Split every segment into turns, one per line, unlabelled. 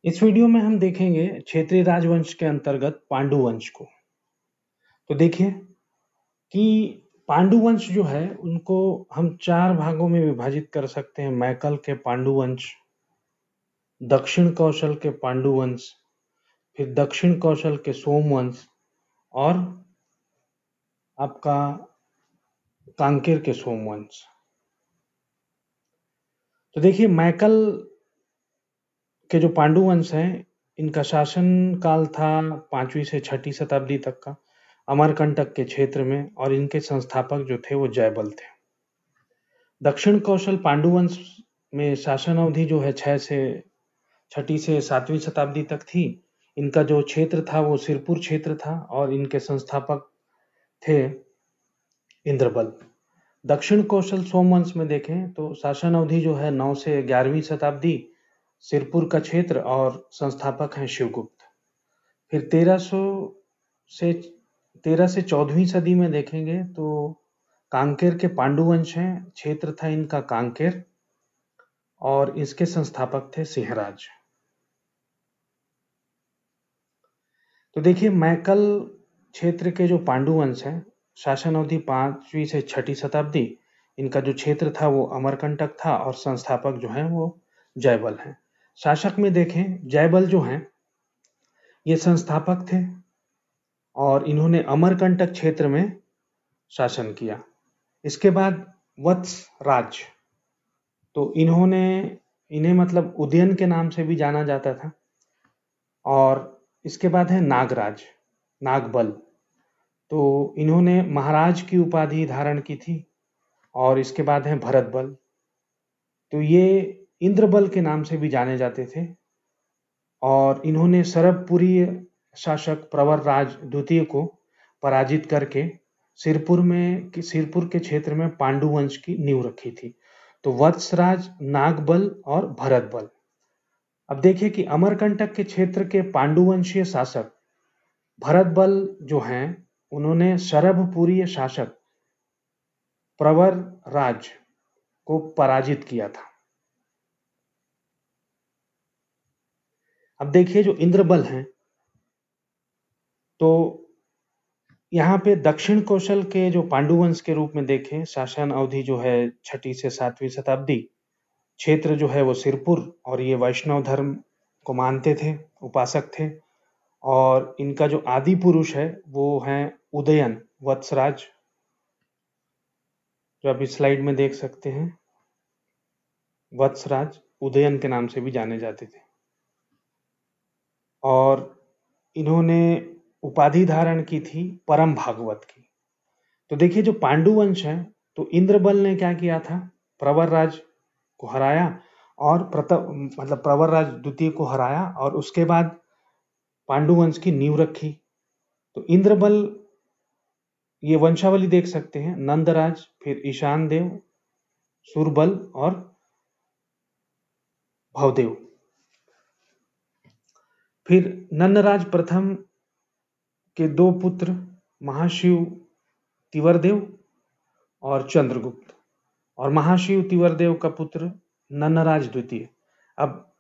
इस वीडियो में हम देखेंगे क्षेत्रीय राजवंश के अंतर्गत पांडु वंश को। तो देखिए कि पांडु वंश जो है उनको हम 4 भागों में विभाजित कर सकते हैं। मैकल के पांडु वंश, दक्षिण कौशल के पांडु वंश, फिर दक्षिण कौशल के सोमवंश और आपका कांकेर के सोमवंश। तो देखिए मैकल के जो पांडु वंश हैं इनका शासन काल था 5वीं से 6ठी शताब्दी तक का अमरकंटक के क्षेत्र में, और इनके संस्थापक जो थे वो जयबल थे। दक्षिण कौशल पांडु वंश में शासन अवधि जो है 6ठी से 7वीं शताब्दी तक थी। इनका जो क्षेत्र था वो सिरपुर क्षेत्र था और इनके संस्थापक थे इंद्रबल। दक्षिण कौशल सोमवंश में देखें तो शासन अवधि जो है 9 से 11वीं शताब्दी, सिरपुर का क्षेत्र, और संस्थापक हैं शिवगुप्त। फिर 13 से 14वीं सदी में देखेंगे तो कांकेर के पांडु वंश हैं, क्षेत्र था इनका कांकेर और इसके संस्थापक थे सिंहराज। तो देखिए मैकल क्षेत्र के जो पांडु वंश हैं, शासन अवधि 5वीं से 6ठी शताब्दी, इनका जो क्षेत्र था वो अमरकंटक था और संस्थापक जो हैं वो जयबल हैं। शासक में देखें जयबल जो हैं ये संस्थापक थे और इन्होंने अमरकंटक क्षेत्र में शासन किया। इसके बाद वत्स राज, तो इन्हें मतलब उदयन के नाम से भी जाना जाता था। और इसके बाद है नागराज, नागबल, तो इन्होंने महाराज की उपाधि धारण की थी। और इसके बाद है भरतबल, तो ये इंद्रबल के नाम से भी जाने जाते थे और इन्होंने सरबपुरीय शासक प्रवरराज द्वितीय को पराजित करके सिरपुर के क्षेत्र में पांडु वंश की नींव रखी थी। तो वत्सराज, नागबल और भरतबल। अब देखिए कि अमरकंटक के क्षेत्र के पांडुवंशीय शासक भरतबल जो हैं उन्होंने सरबपुरीय शासक प्रवरराज को पराजित किया था। अब देखिए जो इंद्रबल हैं तो यहाँ पे दक्षिण कौशल के जो पांडुवंश के रूप में देखें, शासन अवधि जो है 6ठी से 7वीं शताब्दी, क्षेत्र जो है वो सिरपुर, और ये वैष्णव धर्म को मानते थे, उपासक थे। और इनका जो आदि पुरुष है वो हैं उदयन वत्सराज, जो आप इस स्लाइड में देख सकते हैं। वत्सराज उदयन के नाम से भी जाने जाते थे और इन्होंने उपाधि धारण की थी परम भागवत की। तो देखिए जो पांडुवंश है तो इंद्रबल ने क्या किया था, प्रवरराज को हराया और प्रवरराज द्वितीय को हराया और उसके बाद पांडुवंश की नींव रखी। तो इंद्रबल, ये वंशावली देख सकते हैं, नंदराज, फिर ईशान देव, सुरबल और भवदेव। फिर नंदराज प्रथम के 2 पुत्र महाशिव तिवरदेव और चंद्रगुप्त, और महाशिव तिवरदेव का पुत्र नन्नराज द्वितीय। अब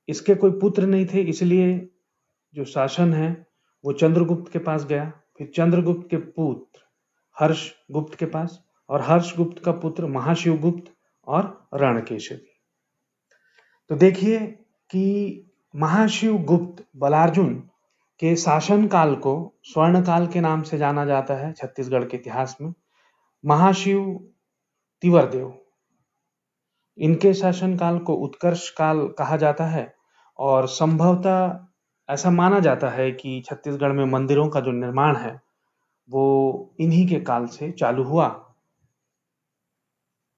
इसके कोई पुत्र नहीं थे, इसलिए जो शासन है वो चंद्रगुप्त के पास गया। फिर चंद्रगुप्त के पुत्र हर्षगुप्त के पास, और हर्षगुप्त का पुत्र महाशिवगुप्त और रणकेशरी। तो देखिए कि महाशिवगुप्त बलार्जुन के शासन काल को स्वर्ण काल के नाम से जाना जाता है छत्तीसगढ़ के इतिहास में। महाशिव तिवरदेव, इनके शासन काल को उत्कर्ष काल कहा जाता है और संभवतः ऐसा माना जाता है कि छत्तीसगढ़ में मंदिरों का जो निर्माण है वो इन्हीं के काल से चालू हुआ,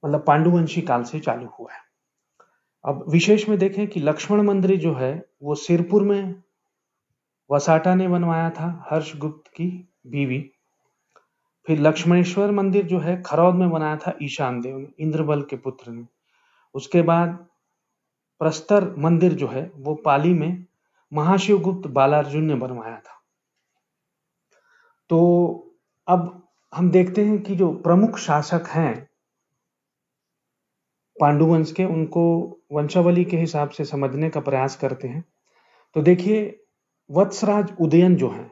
मतलब पांडुवंशी काल से चालू हुआ है। अब विशेष में देखें कि लक्ष्मण मंदिर जो है वो सिरपुर में वसाटा ने बनवाया था, हर्षगुप्त की बीवी। फिर लक्ष्मणेश्वर मंदिर जो है खरौद में बनाया था ईशान देव ने, इंद्रबल के पुत्र ने। उसके बाद प्रस्तर मंदिर जो है वो पाली में महाशिवगुप्त बालार्जुन ने बनवाया था। तो अब हम देखते हैं कि जो प्रमुख शासक हैं पांडुवंश के, उनको वंशावली के हिसाब से समझने का प्रयास करते हैं। तो देखिए वत्सराज उदयन जो हैं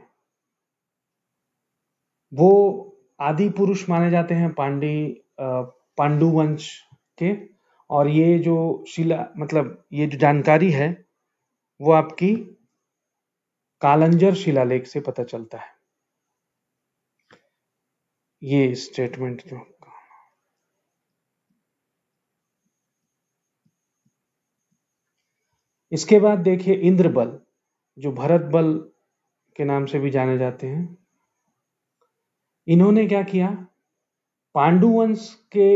वो आदि पुरुष माने जाते हैं पांडु वंश के। और ये जो शिला मतलब ये जो जानकारी है वो आपकी कालंजर शिलालेख से पता चलता है, ये स्टेटमेंट जो। इसके बाद देखिए इंद्रबल, जो भरत बल के नाम से भी जाने जाते हैं, इन्होंने क्या किया, पांडुवंश के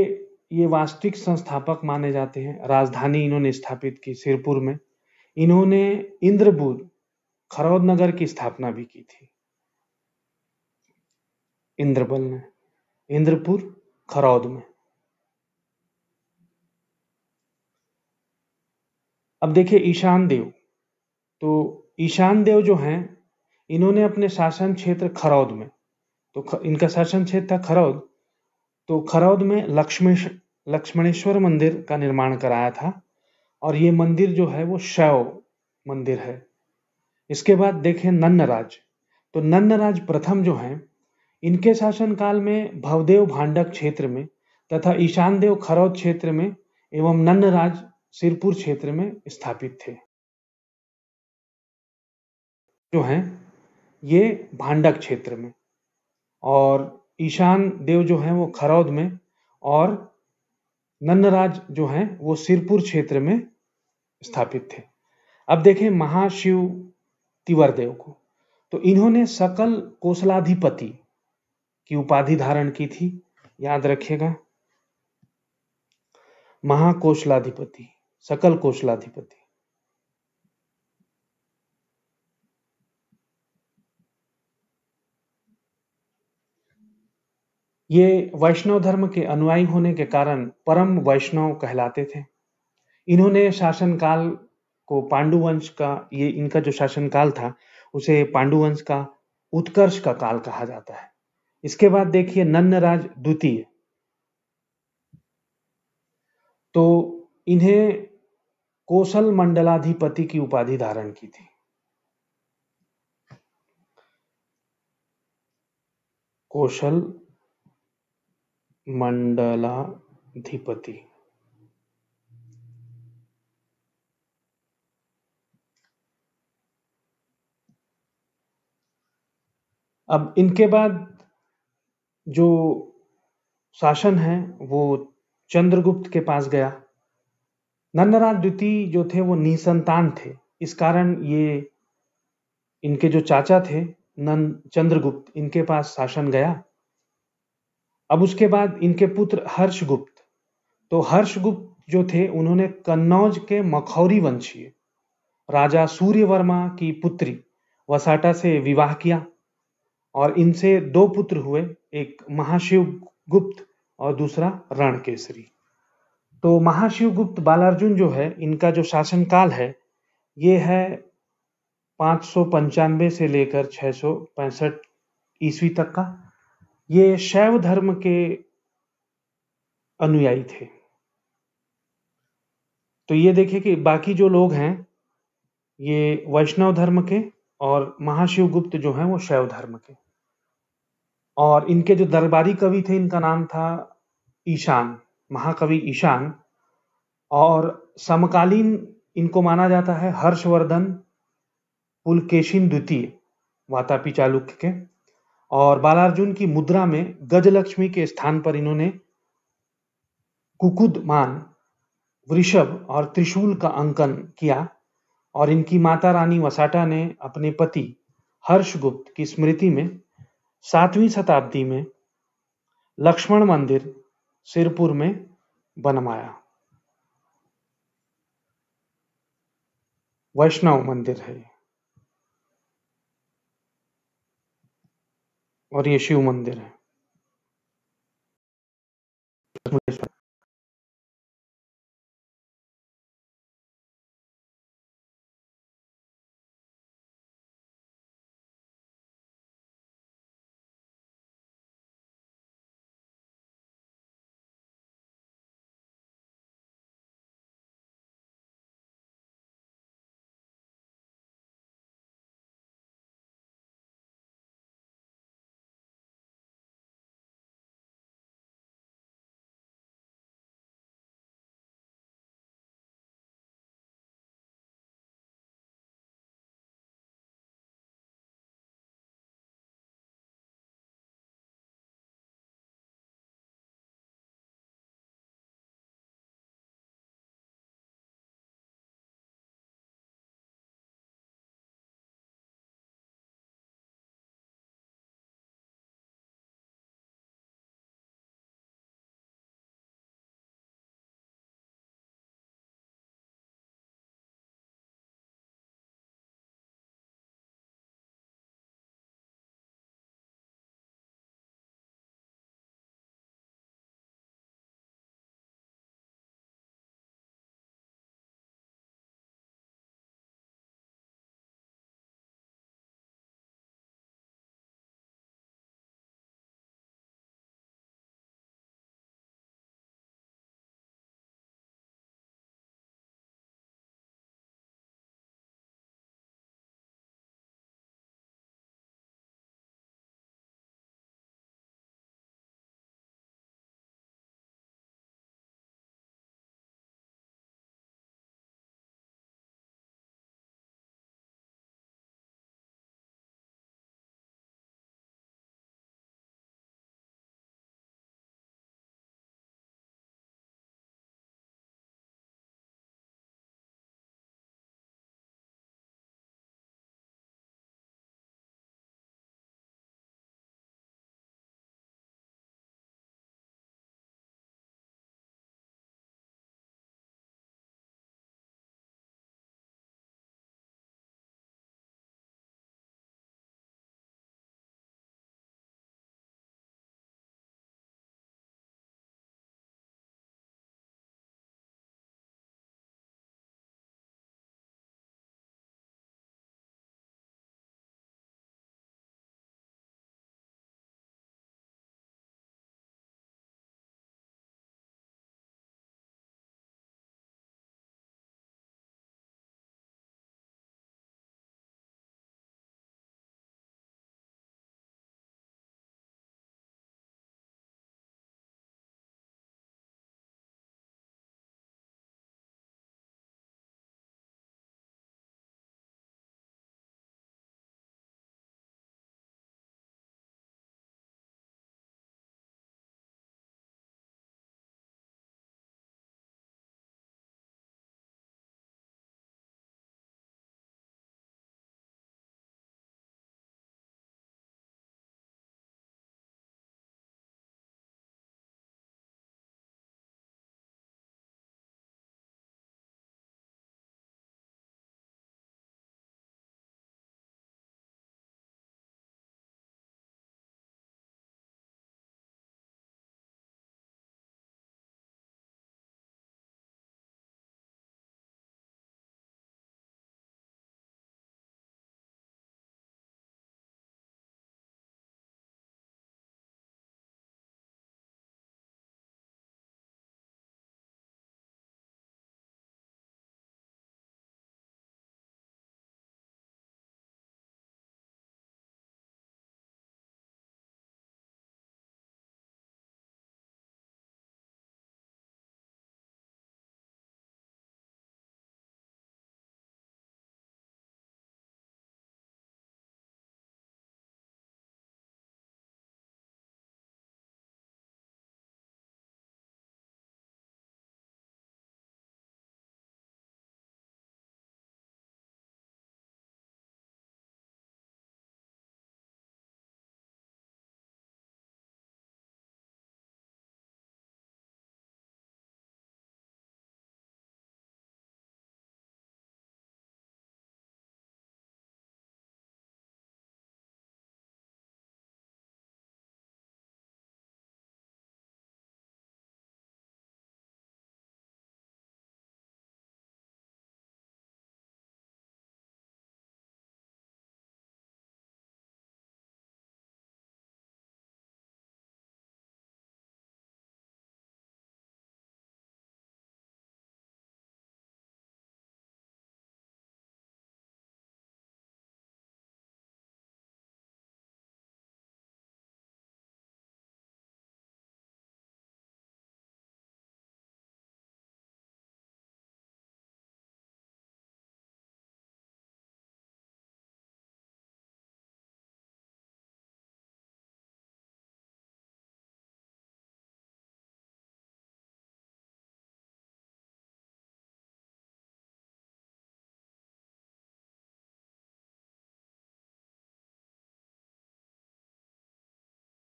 ये वास्तविक संस्थापक माने जाते हैं। राजधानी इन्होंने स्थापित की सिरपुर में। इन्होंने इंद्रपुर खरौद नगर की स्थापना भी की थी। इंद्रबल ने इंद्रपुर खरौद में। अब देखिए ईशान देव, तो ईशान देव जो हैं इन्होंने अपने शासन क्षेत्र खरौद में, तो इनका शासन क्षेत्र था खरौद, तो खरौद में लक्ष्मणेश्वर मंदिर का निर्माण कराया था। और ये मंदिर जो है वो शैव मंदिर है। इसके बाद देखें नन्नराज, तो नन्नराज प्रथम जो हैं इनके शासनकाल में भवदेव भांडक क्षेत्र में तथा ईशान देव खरौद क्षेत्र में एवं नन्नराज सिरपुर क्षेत्र में स्थापित थे। जो हैं ये भांडक क्षेत्र में, और ईशान देव जो हैं वो खरौद में, और नन्नराज जो हैं वो सिरपुर क्षेत्र में स्थापित थे। अब देखें महाशिव तिवर देव को, तो इन्होंने सकल कोसलाधिपति की उपाधि धारण की थी, याद रखिएगा, महाकोशलाधिपति, सकल कोशलाधिपति। ये वैष्णव धर्म के अनुयायी होने के कारण परम वैष्णव कहलाते थे। इन्होंने शासनकाल को पांडुवंश का, ये इनका जो शासनकाल था उसे पांडुवंश का उत्कर्ष का काल कहा जाता है। इसके बाद देखिए नन्नराज द्वितीय, तो इन्हें कोसल मंडलाधिपति की उपाधि धारण की थी। कोशल मंडलाधिपति। अब इनके बाद जो शासन है वो चंद्रगुप्त के पास गया। नन्नराज द्वितीय जो थे वो निसंतान थे, इस कारण ये इनके जो चाचा थे चंद्रगुप्त, इनके पास शासन गया। अब उसके बाद इनके पुत्र हर्षगुप्त, तो हर्षगुप्त जो थे उन्होंने कन्नौज के मखौरी वंशीय राजा सूर्यवर्मा की पुत्री वसाटा से विवाह किया, और इनसे दो पुत्र हुए, एक महाशिव गुप्त और दूसरा रणकेसरी। तो महाशिव गुप्त बालार्जुन जो है, इनका जो शासनकाल है ये है 595 से लेकर 665 ईस्वी तक का। ये शैव धर्म के अनुयायी थे। तो ये देखिए कि बाकी जो लोग हैं ये वैष्णव धर्म के, और महाशिव गुप्त जो हैं वो शैव धर्म के। और इनके जो दरबारी कवि थे इनका नाम था ईशान, महाकवि ईशान। और समकालीन इनको माना जाता है हर्षवर्धन पुलकेशिन द्वितीय वातापी चालुक्य के। और बालार्जुन की मुद्रा में गजलक्ष्मी के स्थान पर इन्होंने कुकुदमान, वृषभ और त्रिशूल का अंकन किया। और इनकी माता रानी वसाटा ने अपने पति हर्षगुप्त की स्मृति में 7वीं शताब्दी में लक्ष्मण मंदिर सिरपुर में बनवाया। वैष्णव मंदिर है और ये शिव मंदिर है।